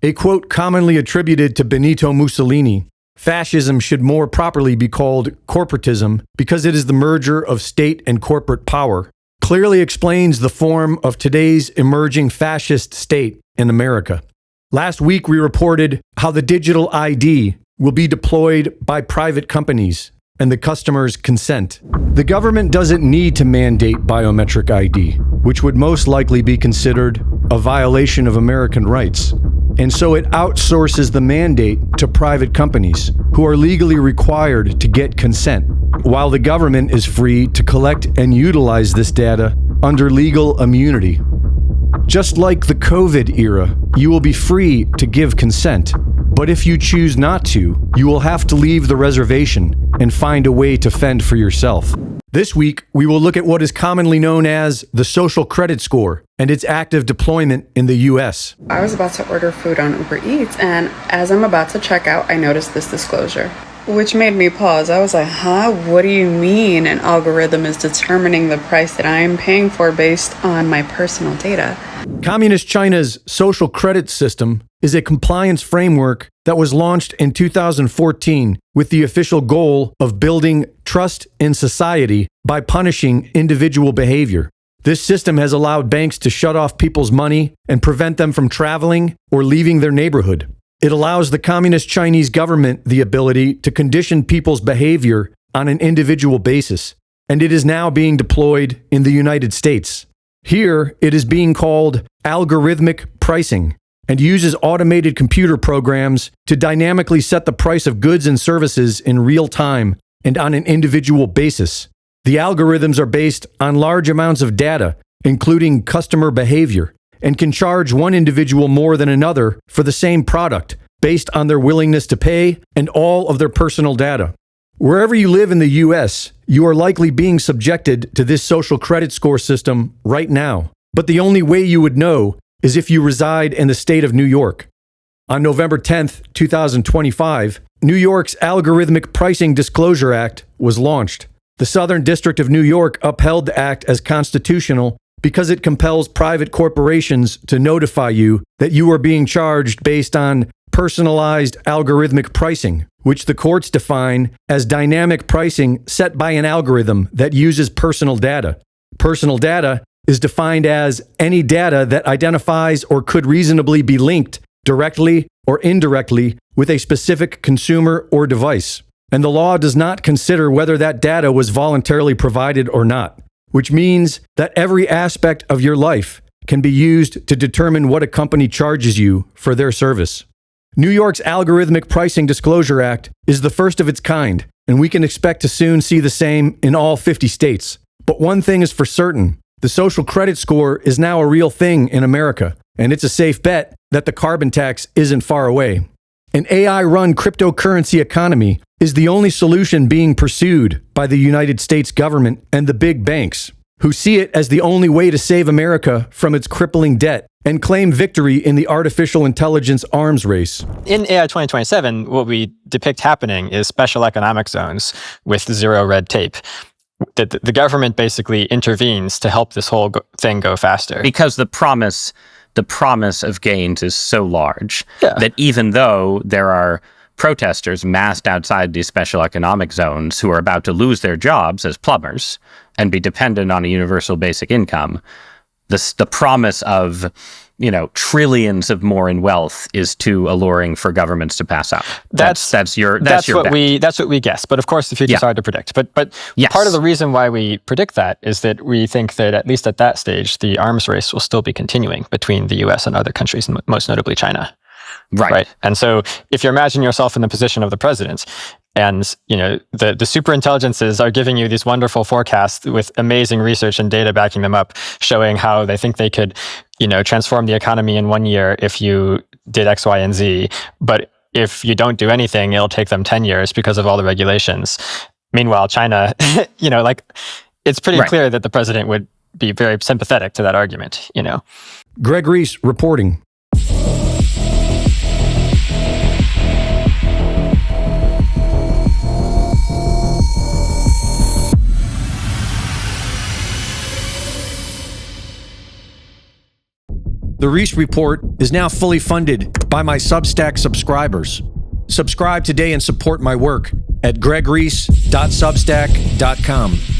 A quote commonly attributed to Benito Mussolini, "Fascism should more properly be called corporatism because it is the merger of state and corporate power," clearly explains the form of today's emerging fascist state in America. Last week, we reported how the digital ID will be deployed by private companies and the customer's consent. The government doesn't need to mandate biometric ID, which would most likely be considered a violation of American rights. And so it outsources the mandate to private companies who are legally required to get consent, while the government is free to collect and utilize this data under legal immunity. Just like the COVID era, you will be free to give consent, but if you choose not to, you will have to leave the reservation and find a way to fend for yourself. This week, we will look at what is commonly known as the social credit score and its active deployment in the US. I was about to order food on Uber Eats, and as I'm about to check out, I noticed this disclosure, which made me pause. I was like, what do you mean an algorithm is determining the price that I am paying for based on my personal data? Communist China's social credit system is a compliance framework that was launched in 2014 with the official goal of building trust in society by punishing individual behavior. This system has allowed banks to shut off people's money and prevent them from traveling or leaving their neighborhood. It allows the Communist Chinese government the ability to condition people's behavior on an individual basis, and it is now being deployed in the United States. Here, it is being called algorithmic pricing and uses automated computer programs to dynamically set the price of goods and services in real time and on an individual basis. The algorithms are based on large amounts of data, including customer behavior, and can charge one individual more than another for the same product based on their willingness to pay and all of their personal data. Wherever you live in the US, you are likely being subjected to this social credit score system right now. But the only way you would know is if you reside in the state of New York. On November 10th, 2025, New York's Algorithmic Pricing Disclosure Act was launched. The Southern District of New York upheld the act as constitutional because it compels private corporations to notify you that you are being charged based on personalized algorithmic pricing, which the courts define as dynamic pricing set by an algorithm that uses personal data. Personal data is defined as any data that identifies or could reasonably be linked directly or indirectly with a specific consumer or device. And the law does not consider whether that data was voluntarily provided or not, which means that every aspect of your life can be used to determine what a company charges you for their service. New York's Algorithmic Pricing Disclosure Act is the first of its kind, and we can expect to soon see the same in all 50 states. But one thing is for certain, the social credit score is now a real thing in America, and it's a safe bet that the carbon tax isn't far away. An AI-run cryptocurrency economy is the only solution being pursued by the United States government and the big banks, who see it as the only way to save America from its crippling debt and claim victory in the artificial intelligence arms race. In AI 2027, what we depict happening is special economic zones with zero red tape. The government basically intervenes to help this whole thing go faster. Because the promise of gains is so large that even though there are protesters massed outside these special economic zones who are about to lose their jobs as plumbers and be dependent on a universal basic income, the promise of, trillions of more in wealth is too alluring for governments to pass up. That's what we guess. But of course, the future is hard to predict. But part of the reason why we predict that is that we think that at least at that stage, the arms race will still be continuing between the US and other countries, most notably China. Right. And so if you imagine yourself in the position of the president, and the super intelligences are giving you these wonderful forecasts with amazing research and data backing them up, showing how they think they could, transform the economy in 1 year if you did X, Y, and Z. But if you don't do anything, it'll take them 10 years because of all the regulations. Meanwhile, China, it's pretty clear that the president would be very sympathetic to that argument, Greg Reese reporting. The Reese Report is now fully funded by my Substack subscribers. Subscribe today and support my work at gregreese.substack.com.